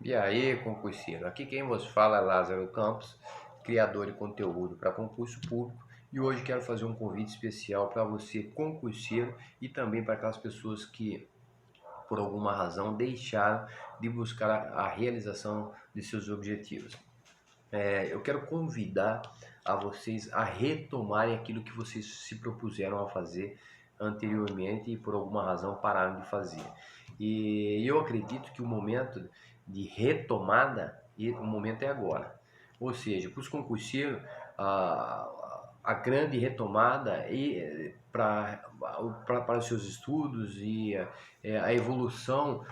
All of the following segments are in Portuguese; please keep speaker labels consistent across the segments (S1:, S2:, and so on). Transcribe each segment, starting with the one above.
S1: E aí, concurseiro? Aqui quem vos fala é Lázaro Campos, criador de conteúdo para concurso público, e hoje quero fazer um convite especial para você, concurseiro, e também para aquelas pessoas que, por alguma razão, deixaram de buscar a realização de seus objetivos. Eu quero convidar a vocês a retomarem aquilo que vocês se propuseram a fazer anteriormente e por alguma razão pararam de fazer. E eu acredito que o momento de retomada, e o momento é agora. Ou seja, para os concurseiros, a grande retomada e para os seus estudos e a evolução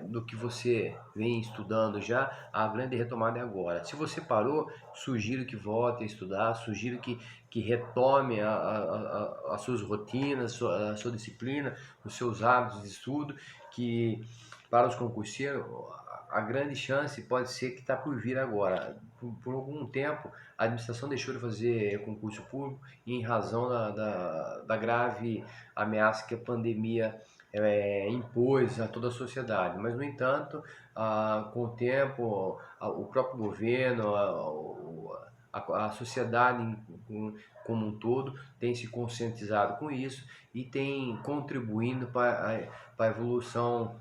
S1: do que você vem estudando já, a grande retomada é agora. Se você parou, sugiro que volte a estudar, sugiro que retome as suas rotinas, a sua disciplina, os seus hábitos de estudo, que para os concurseiros a grande chance pode ser que está por vir agora. Por algum tempo, a administração deixou de fazer concurso público em razão da grave ameaça que a pandemia impôs a toda a sociedade. Mas, no entanto, com o tempo, o próprio governo, a sociedade como um todo tem se conscientizado com isso e tem contribuindo para a evolução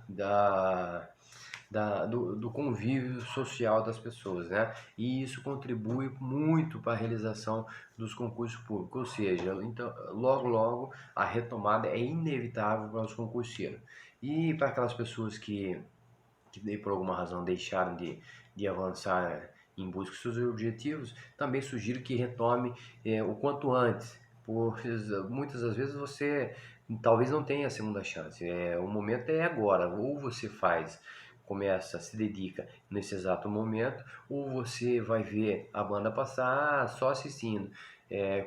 S1: do convívio social das pessoas, né? E isso contribui muito para a realização dos concursos públicos, ou seja, então, logo a retomada é inevitável para os concurseiros. E para aquelas pessoas que por alguma razão deixaram de avançar em busca dos seus objetivos, também sugiro que retome o quanto antes, porque muitas das vezes você talvez não tenha a segunda chance. O momento é agora, ou você faz, começa, se dedica nesse exato momento, ou você vai ver a banda passar só assistindo.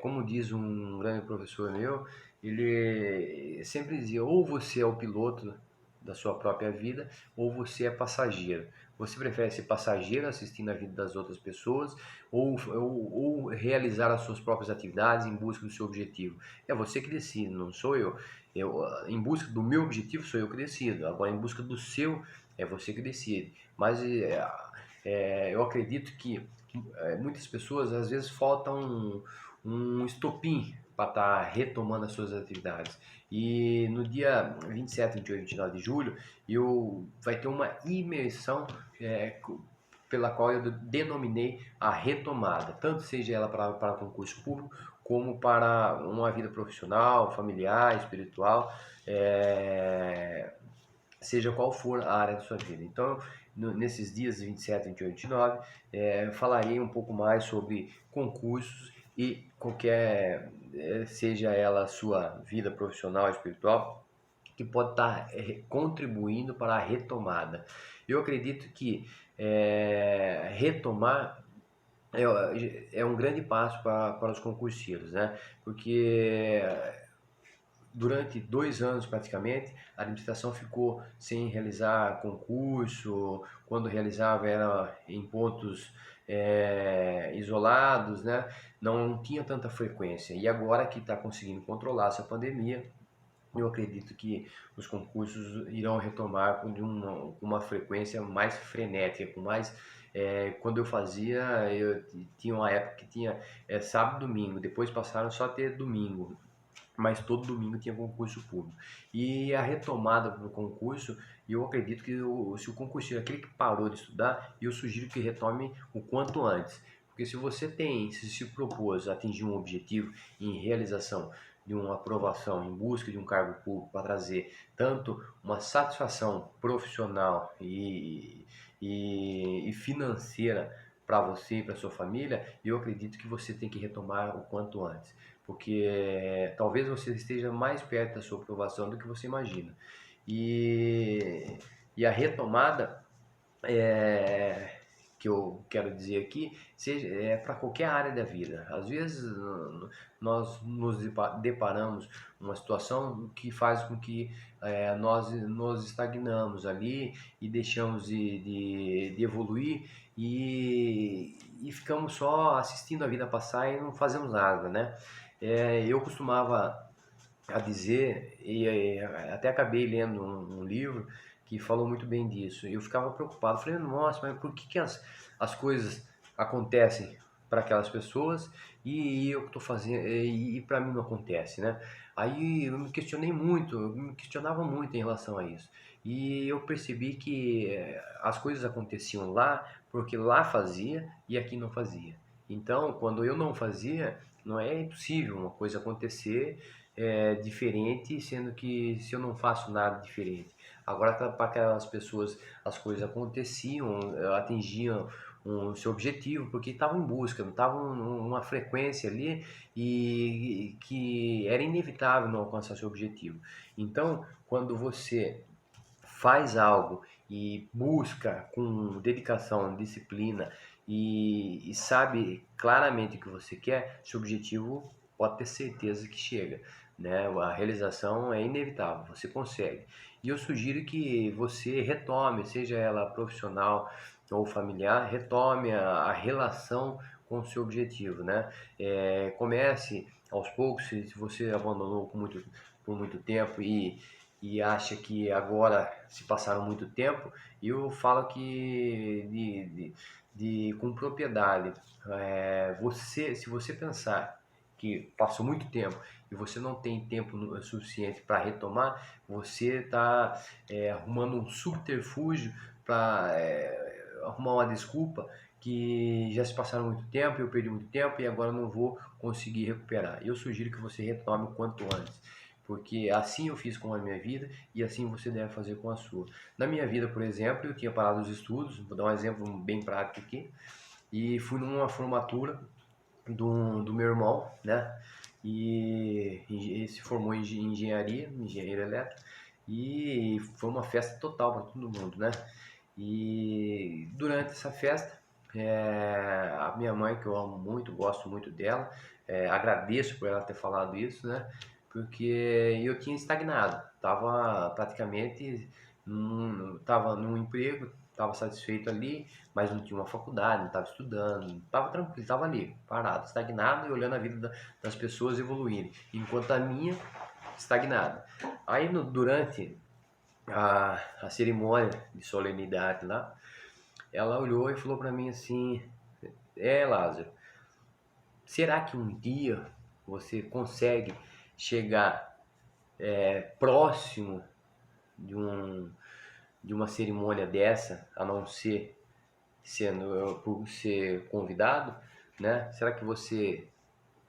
S1: Como diz um grande professor meu, ele sempre dizia, ou você é o piloto da sua própria vida, ou você é passageiro. Você prefere ser passageiro assistindo a vida das outras pessoas ou realizar as suas próprias atividades em busca do seu objetivo? É você que decide, não sou eu. Em busca do meu objetivo, sou eu que decido. Agora, em busca do seu, é você que decide. Mas eu acredito que muitas pessoas, às vezes, falta um estopim para estar retomando as suas atividades. E no dia 27, 28 e 29 de julho, vai ter uma imersão pela qual eu denominei a retomada, tanto seja ela para concurso público, como para uma vida profissional, familiar, espiritual, seja qual for a área da sua vida. Então, nesses dias 27, 28 e 29, falarei um pouco mais sobre concursos e qualquer, seja ela a sua vida profissional, espiritual, que pode estar contribuindo para a retomada. Eu acredito que retomar é um grande passo para os concurseiros, né? Porque durante 2 anos praticamente, a administração ficou sem realizar concurso, quando realizava era em pontos isolados, né? Não tinha tanta frequência. E agora que está conseguindo controlar essa pandemia, eu acredito que os concursos irão retomar com uma frequência mais frenética, com mais. Quando eu fazia, eu tinha uma época que tinha sábado e domingo, depois passaram só a ter domingo, mas todo domingo tinha concurso público. E a retomada do concurso, eu acredito que se o concurseiro, aquele que parou de estudar, eu sugiro que retome o quanto antes. Porque se propôs a atingir um objetivo em realização de uma aprovação em busca de um cargo público para trazer tanto uma satisfação profissional e financeira para você e para sua família, eu acredito que você tem que retomar o quanto antes, porque talvez você esteja mais perto da sua aprovação do que você imagina. E, e a retomada que eu quero dizer aqui seja para qualquer área da vida. Às vezes nós nos deparamos uma situação que faz com que nós nos estagnamos ali e deixamos de evoluir e ficamos só assistindo a vida passar e não fazemos nada, né? Eu costumava a dizer, e até acabei lendo um livro que falou muito bem disso. Eu ficava preocupado, falei, nossa, mas por que as coisas acontecem para aquelas pessoas e eu que estou fazendo e para mim não acontece, né? Aí eu me questionei muito, eu me questionava muito em relação a isso. E eu percebi que as coisas aconteciam lá porque lá fazia e aqui não fazia. Então, quando eu não fazia, não é impossível uma coisa acontecer diferente, sendo que se eu não faço nada diferente. Agora, para aquelas pessoas, as coisas aconteciam, atingiam seu objetivo, porque estavam em busca, estavam numa frequência ali e que era inevitável não alcançar seu objetivo. Então, quando você faz algo e busca com dedicação, disciplina e sabe claramente o que você quer, seu objetivo pode ter certeza que chega, né? A realização é inevitável, você consegue. E eu sugiro que você retome, seja ela profissional ou familiar, retome a relação com o seu objetivo, né? Comece aos poucos, se você abandonou por muito tempo e acha que agora se passaram muito tempo, eu falo que com propriedade, se você pensar que passou muito tempo e você não tem tempo suficiente para retomar, você está arrumando um subterfúgio para arrumar uma desculpa que já se passaram muito tempo, eu perdi muito tempo e agora não vou conseguir recuperar. Eu sugiro que você retome o quanto antes, porque assim eu fiz com a minha vida e assim você deve fazer com a sua. Na minha vida, por exemplo, eu tinha parado os estudos, vou dar um exemplo bem prático aqui, e fui numa formatura do meu irmão, né? E ele se formou em engenheiro elétrico, e foi uma festa total para todo mundo, né? E durante essa festa, a minha mãe, que eu amo muito, gosto muito dela, agradeço por ela ter falado isso, né? Porque eu tinha estagnado, estava praticamente tava num emprego, estava satisfeito ali, mas não tinha uma faculdade, não estava estudando, estava tranquilo, estava ali, parado, estagnado e olhando a vida das pessoas evoluírem, enquanto a minha estagnada. Aí durante a cerimônia de solenidade lá, ela olhou e falou para mim assim: Lázaro, será que um dia você consegue chegar próximo de de uma cerimônia dessa, a não ser por ser convidado, né? Será que você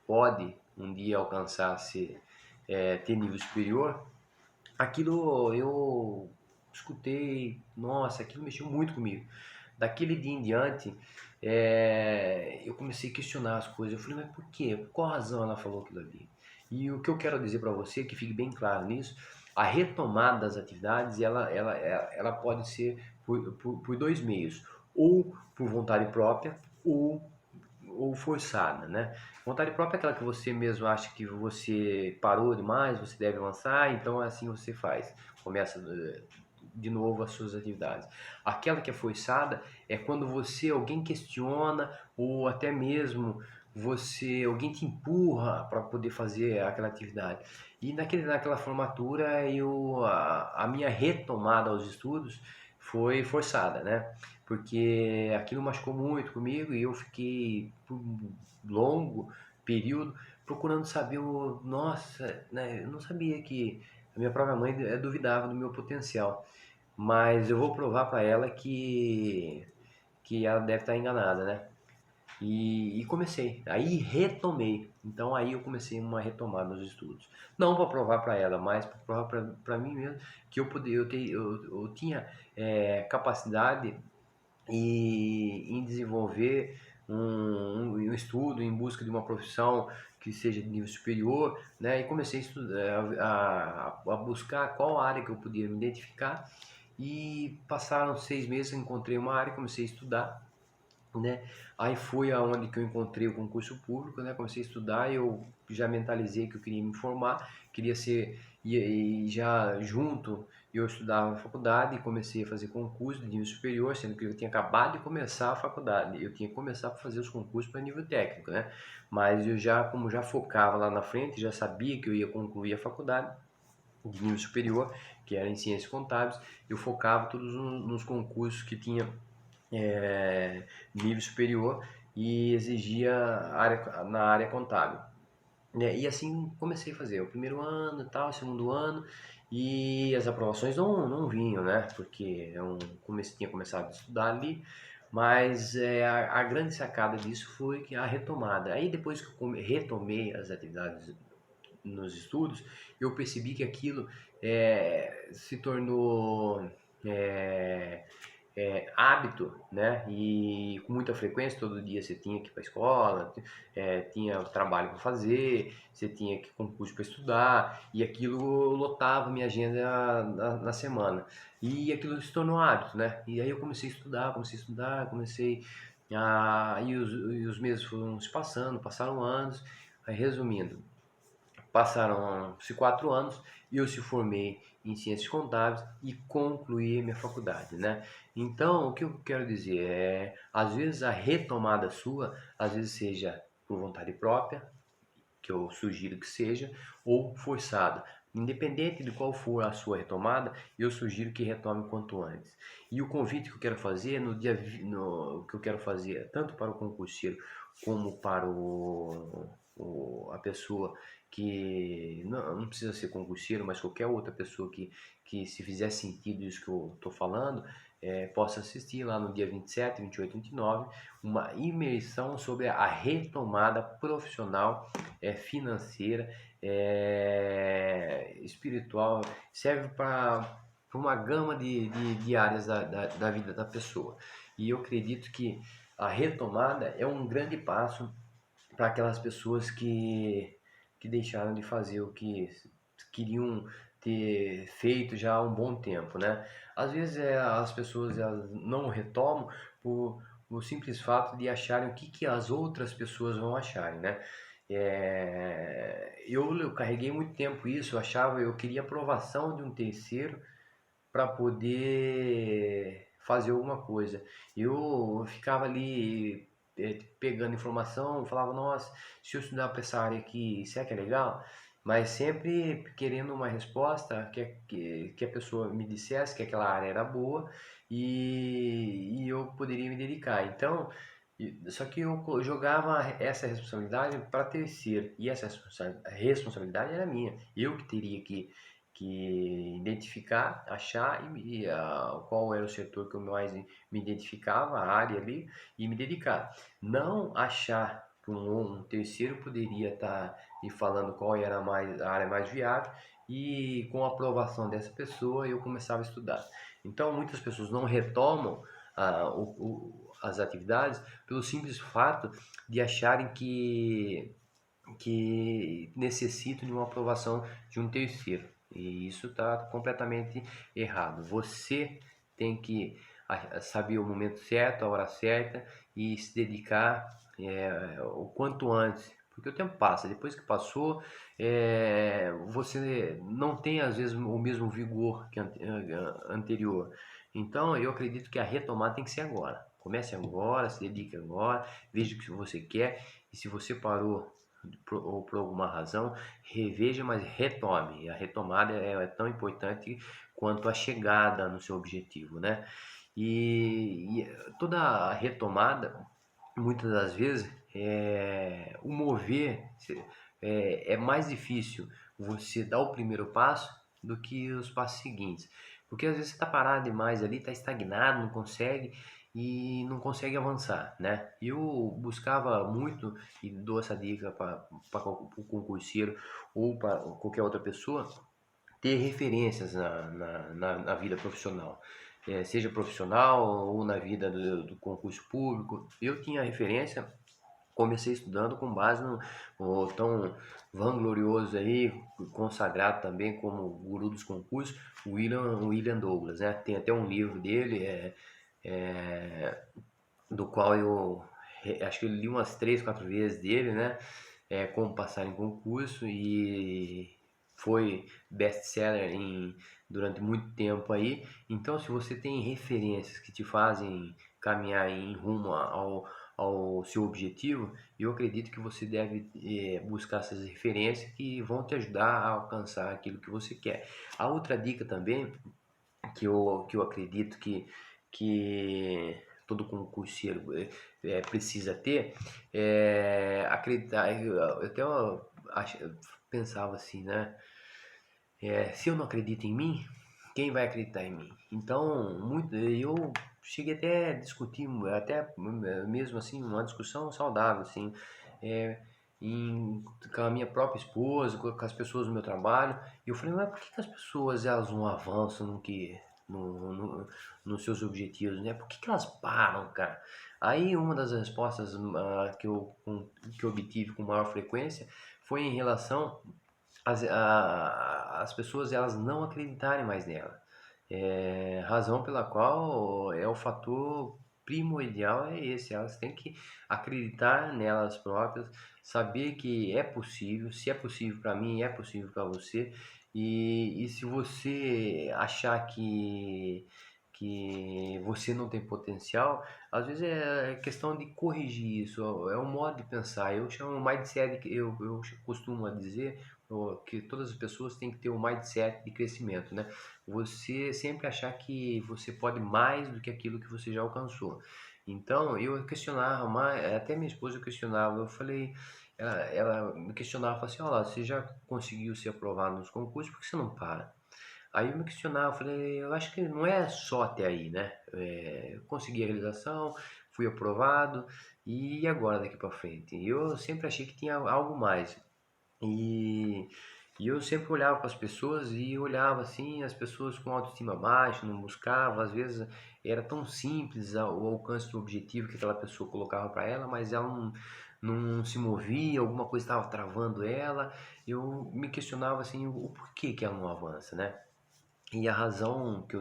S1: pode um dia alcançar ter nível superior? Aquilo eu escutei, nossa, aquilo mexeu muito comigo. Daquele dia em diante, eu comecei a questionar as coisas. Eu falei, mas por quê? Por qual razão ela falou aquilo ali? E o que eu quero dizer para você, que fique bem claro nisso, a retomada das atividades, ela pode ser por dois meios, ou por vontade própria, ou forçada, né? Vontade própria é aquela que você mesmo acha que você parou demais, você deve avançar, então assim você faz. Começa de novo as suas atividades. Aquela que é forçada é quando alguém questiona ou até mesmo alguém te empurra para poder fazer aquela atividade. E naquela formatura a minha retomada aos estudos foi forçada, né? Porque aquilo machucou muito comigo e eu fiquei por um longo período procurando saber nossa, né? Eu não sabia que a minha própria mãe duvidava do meu potencial, mas eu vou provar para ela que ela deve estar enganada, né? E comecei, aí retomei. Então aí eu comecei uma retomada nos estudos. Não para provar para ela, mas para provar para mim mesmo que eu tinha capacidade em desenvolver um estudo em busca de uma profissão que seja de nível superior, né? E comecei a estudar, a buscar qual área que eu podia me identificar. E passaram 6 meses, eu encontrei uma área, comecei a estudar, né? Aí foi aonde que eu encontrei o concurso público, né? Comecei a estudar, eu já mentalizei que eu queria me formar, queria ser e já junto eu estudava na faculdade e comecei a fazer concurso de nível superior, sendo que eu tinha acabado de começar a faculdade, eu tinha que começar a fazer os concursos para nível técnico, né? Mas eu já, como já focava lá na frente, já sabia que eu ia concluir a faculdade de nível superior, que era em ciências contábeis, eu focava todos nos concursos que tinha nível superior e exigia na área contábil. E assim comecei a fazer o primeiro ano e tal, o segundo ano, e as aprovações não vinham, né? Porque tinha começado a estudar ali, mas a grande sacada disso foi que a retomada. Aí depois que eu retomei as atividades nos estudos, eu percebi que aquilo se tornou é, hábito, né? E com muita frequência, todo dia você tinha que ir para a escola, tinha trabalho para fazer, você tinha que concurso para estudar, e aquilo lotava minha agenda na semana. E aquilo se tornou hábito, né? E aí eu comecei a estudar, e os meses foram se passando, passaram anos. Aí, resumindo, passaram-se 4 anos e eu se formei em Ciências Contábeis e concluí a minha faculdade, né? Então, o que eu quero dizer às vezes a retomada sua, às vezes seja por vontade própria, que eu sugiro que seja, ou forçada. Independente de qual for a sua retomada, eu sugiro que retome o quanto antes. E o convite que eu quero fazer que eu quero fazer tanto para o concurseiro como para a pessoa que não precisa ser concurseiro, mas qualquer outra pessoa que se fizer sentido isso que eu estou falando, possa assistir lá no dia 27, 28, 29, uma imersão sobre a retomada profissional, financeira, espiritual, serve para uma gama de áreas da vida da pessoa. E eu acredito que a retomada é um grande passo para aquelas pessoas que deixaram de fazer o que queriam ter feito já há um bom tempo, né? Às vezes as pessoas elas não retomam por o simples fato de acharem o que as outras pessoas vão acharem, né? Eu carreguei muito tempo isso, eu queria aprovação de um terceiro para poder fazer alguma coisa. Eu ficava ali pegando informação, falava, nossa, se eu estudar para essa área aqui, será que é legal? Mas sempre querendo uma resposta que a pessoa me dissesse que aquela área era boa e eu poderia me dedicar. Então, só que eu jogava essa responsabilidade para terceiro, e essa responsabilidade era minha. Eu que teria que identificar, achar qual era o setor que eu mais me identificava, a área ali, e me dedicar. Não achar que um terceiro poderia estar me falando qual era a área mais viável, e com a aprovação dessa pessoa eu começava a estudar. Então muitas pessoas não retomam as atividades pelo simples fato de acharem que necessitam de uma aprovação de um terceiro. E isso está completamente errado. Você tem que saber o momento certo, a hora certa e se dedicar o quanto antes. Porque o tempo passa, depois que passou, você não tem às vezes o mesmo vigor que anterior. Então eu acredito que a retomada tem que ser agora. Comece agora, se dedique agora, veja o que você quer e se você parou ou por alguma razão, reveja, mas retome. E a retomada é tão importante quanto a chegada no seu objetivo, né? E toda a retomada, muitas das vezes, o mover é mais difícil você dar o primeiro passo do que os passos seguintes. Porque às vezes você está parado demais ali, está estagnado, não consegue e não consegue avançar, né? Eu buscava muito, e dou essa dica para o concurseiro ou para qualquer outra pessoa, ter referências na vida profissional. Seja profissional ou na vida do concurso público. Eu tinha referência, comecei estudando com base no tão vanglorioso aí, consagrado também como guru dos concursos, William Douglas, né? Tem até um livro dele, é, do qual eu acho que eu li umas 3, 4 vezes dele, né? Como passar em concurso, e foi best-seller durante muito tempo aí. Então, se você tem referências que te fazem caminhar em rumo ao seu objetivo, eu acredito que você deve buscar essas referências que vão te ajudar a alcançar aquilo que você quer. A outra dica também que eu acredito que todo concurseiro precisa ter é acreditar. Eu até pensava assim, né? Se eu não acredito em mim, quem vai acreditar em mim? Então, eu cheguei até a discutir, até mesmo assim, uma discussão saudável, assim, é, com a minha própria esposa, com as pessoas do meu trabalho. E eu falei, mas por que as pessoas elas não avançam no, no- nos seus objetivos, né? Por que elas param, cara? Aí uma das respostas que eu obtive com maior frequência foi em relação as pessoas elas não acreditarem mais nela. Razão pela qual é o fator primordial é esse, elas têm que acreditar nelas próprias, saber que é possível, se é possível para mim, é possível para você, e se você achar que você não tem potencial, às vezes é questão de corrigir isso, é um modo de pensar. Eu chamo mindset, eu costumo dizer que todas as pessoas têm que ter um mindset de crescimento, né? Você sempre achar que você pode mais do que aquilo que você já alcançou. Então, eu questionava, até minha esposa eu questionava, eu falei, ela me questionava, falava assim, olha, você já conseguiu se aprovar nos concursos, por que você não para? Aí eu me questionava, eu falei, eu acho que não é só até aí, né? Eu consegui a realização, fui aprovado, e agora daqui para frente? Eu sempre achei que tinha algo mais. E, e eu sempre olhava para as pessoas e olhava assim, as pessoas com autoestima baixa, não buscava, às vezes era tão simples o alcance do objetivo que aquela pessoa colocava para ela, mas ela não se movia, alguma coisa estava travando ela. Eu me questionava assim, o porquê que ela não avança, né? E a razão que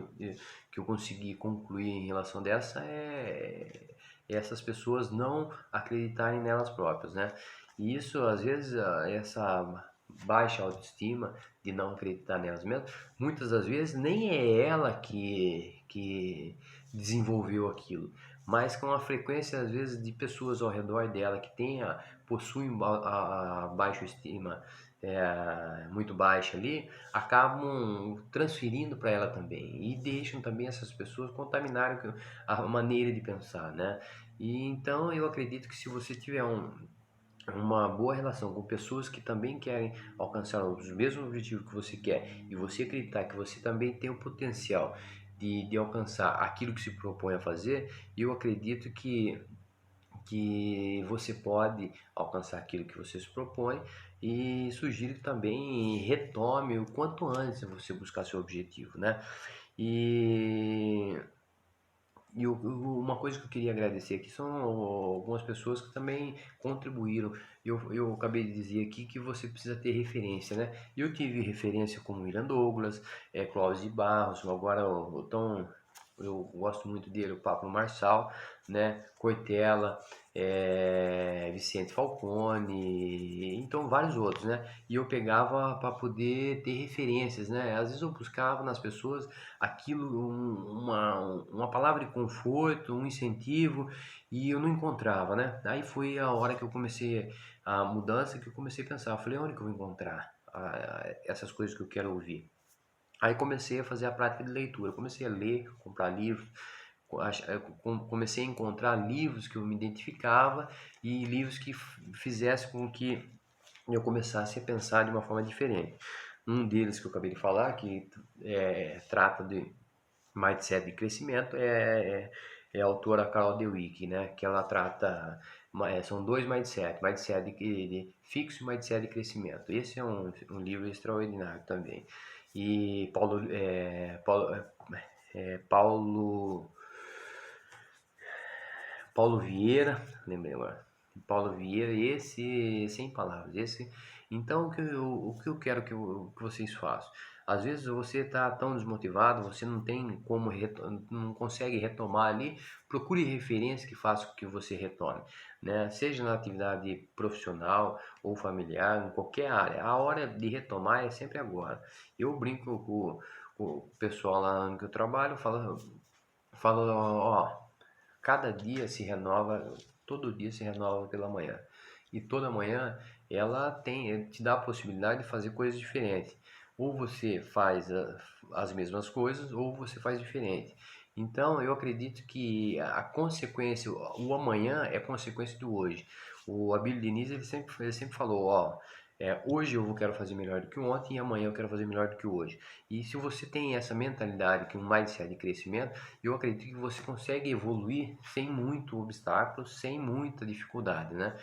S1: eu consegui concluir em relação dessa é essas pessoas não acreditarem nelas próprias, né? E isso, às vezes, essa baixa autoestima de não acreditar nelas mesmas, muitas das vezes nem é ela que desenvolveu aquilo, mas com a frequência, às vezes, de pessoas ao redor dela que possuem a baixa estima muito baixa ali, acabam transferindo para ela também e deixam também essas pessoas contaminarem a maneira de pensar, né? E então eu acredito que se você tiver uma boa relação com pessoas que também querem alcançar os mesmos objetivos que você quer e você acreditar que você também tem o potencial de alcançar aquilo que se propõe a fazer, eu acredito que você pode alcançar aquilo que você se propõe e sugiro que também retome o quanto antes você buscar seu objetivo, né? E uma coisa que eu queria agradecer aqui são algumas pessoas que também contribuíram. Eu acabei de dizer aqui que você precisa ter referência, né? Eu tive referência como William Douglas, Clóvis de Barros, agora eu gosto muito dele, o Pablo Marçal, né? Cortella, Vicente Falcone, então vários outros, né? E eu pegava para poder ter referências, né? Às vezes eu buscava nas pessoas aquilo, uma palavra de conforto, um incentivo, e eu não encontrava, né? Aí foi a hora que eu comecei a mudança, que eu comecei a pensar, eu falei, onde que eu vou encontrar essas coisas que eu quero ouvir? Aí comecei a fazer a prática de leitura, comecei a ler, comprar livros, comecei a encontrar livros que eu me identificava e livros que fizessem com que eu começasse a pensar de uma forma diferente. Um deles que eu acabei de falar, que trata de mindset de crescimento, é a autora Carol Dweck, né? Que ela trata, são dois mindset de fixo e mindset de crescimento. Esse é um livro extraordinário também. E Paulo Vieira, lembrei agora. Paulo Vieira, esse sem palavras, esse. Então o que eu quero que vocês façam? Às vezes você está tão desmotivado, você não tem como não consegue retomar ali, procure referências que façam com que você retome, né? Seja na atividade profissional ou familiar, em qualquer área. A hora de retomar é sempre agora. Eu brinco com o pessoal lá no que eu trabalho, falo, ó, cada dia se renova, todo dia se renova pela manhã. E toda manhã ela te dá a possibilidade de fazer coisas diferentes. Ou você faz as mesmas coisas, ou você faz diferente. Então eu acredito que a consequência, o amanhã é consequência do hoje. O Abílio Diniz ele sempre falou, ó, hoje eu quero fazer melhor do que ontem e amanhã eu quero fazer melhor do que hoje. E se você tem essa mentalidade, que é um mindset de crescimento, eu acredito que você consegue evoluir sem muito obstáculo, sem muita dificuldade, né?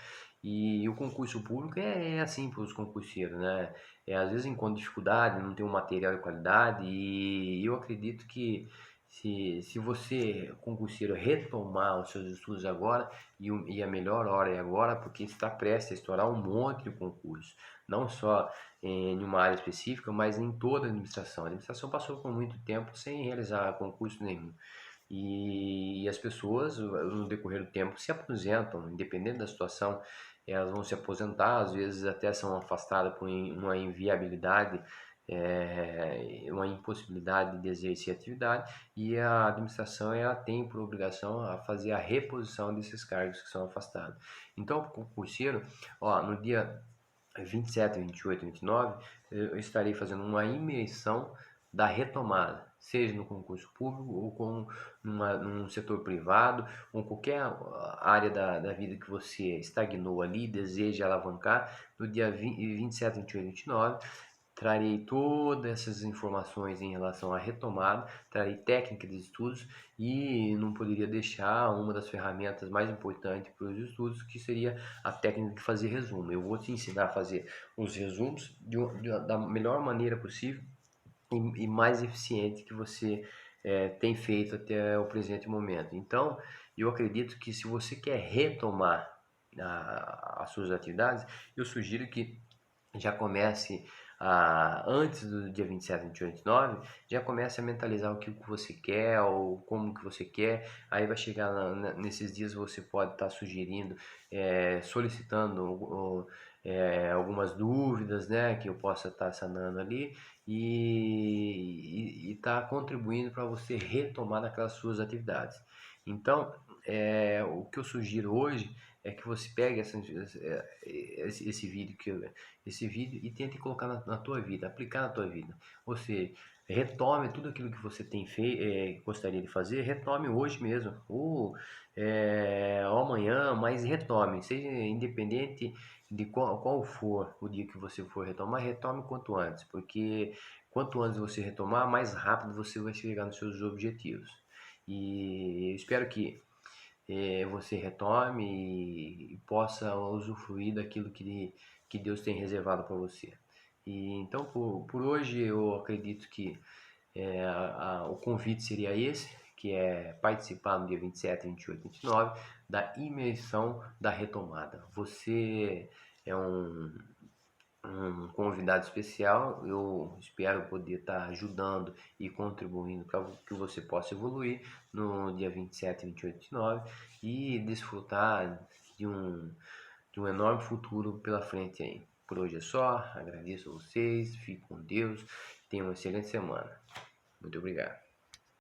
S1: E o concurso público é assim para os concurseiros, né? Às vezes encontra dificuldade, não tem um material de qualidade, e eu acredito que se você, concurseiro, retomar os seus estudos agora, e a melhor hora é agora, porque está prestes a estourar um monte de concurso, não só em uma área específica, mas em toda a administração. A administração passou por muito tempo sem realizar concurso nenhum. E as pessoas, no decorrer do tempo, se aposentam, independente da situação, elas vão se aposentar, às vezes até são afastadas por uma inviabilidade, uma impossibilidade de exercer atividade, e a administração ela tem por obrigação a fazer a reposição desses cargos que são afastados. Então, o concurseiro, ó, no dia 27, 28, 29, eu estarei fazendo uma imersão da retomada, seja no concurso público ou num setor privado, ou qualquer área da vida que você estagnou ali, deseja alavancar. No dia 27, 28, 29, trarei todas essas informações em relação à retomada, trarei técnica de estudos e não poderia deixar uma das ferramentas mais importantes para os estudos, que seria a técnica de fazer resumo. Eu vou te ensinar a fazer os resumos da melhor maneira possível e mais eficiente que você tem feito até o presente momento. Então, eu acredito que se você quer retomar as suas atividades, eu sugiro que já comece antes do dia 27, 28, 29, já comece a mentalizar o que você quer ou como que você quer. Aí vai chegar nesses dias, você pode estar sugerindo, solicitando algumas dúvidas, né, que eu possa estar sanando ali e tá contribuindo para você retomar aquelas suas atividades. Então, o que eu sugiro hoje é que você pegue esse vídeo esse vídeo e tente colocar na tua vida, aplicar na tua vida. Ou seja, retome tudo aquilo que você tem feito, gostaria de fazer, retome hoje mesmo, ou amanhã, mas retome, seja independente de qual for o dia que você for retomar, retome quanto antes, porque quanto antes você retomar, mais rápido você vai chegar nos seus objetivos. E eu espero que você retome e possa usufruir daquilo que Deus tem reservado para você. E então, por hoje, eu acredito que o convite seria esse, que é participar no dia 27, 28, 29 da imersão da retomada. Você é um convidado especial. Eu espero poder estar ajudando e contribuindo para que você possa evoluir no dia 27, 28, 29 e desfrutar de um enorme futuro pela frente aí. Por hoje é só, agradeço a vocês, fique com Deus, tenham uma excelente semana. Muito obrigado.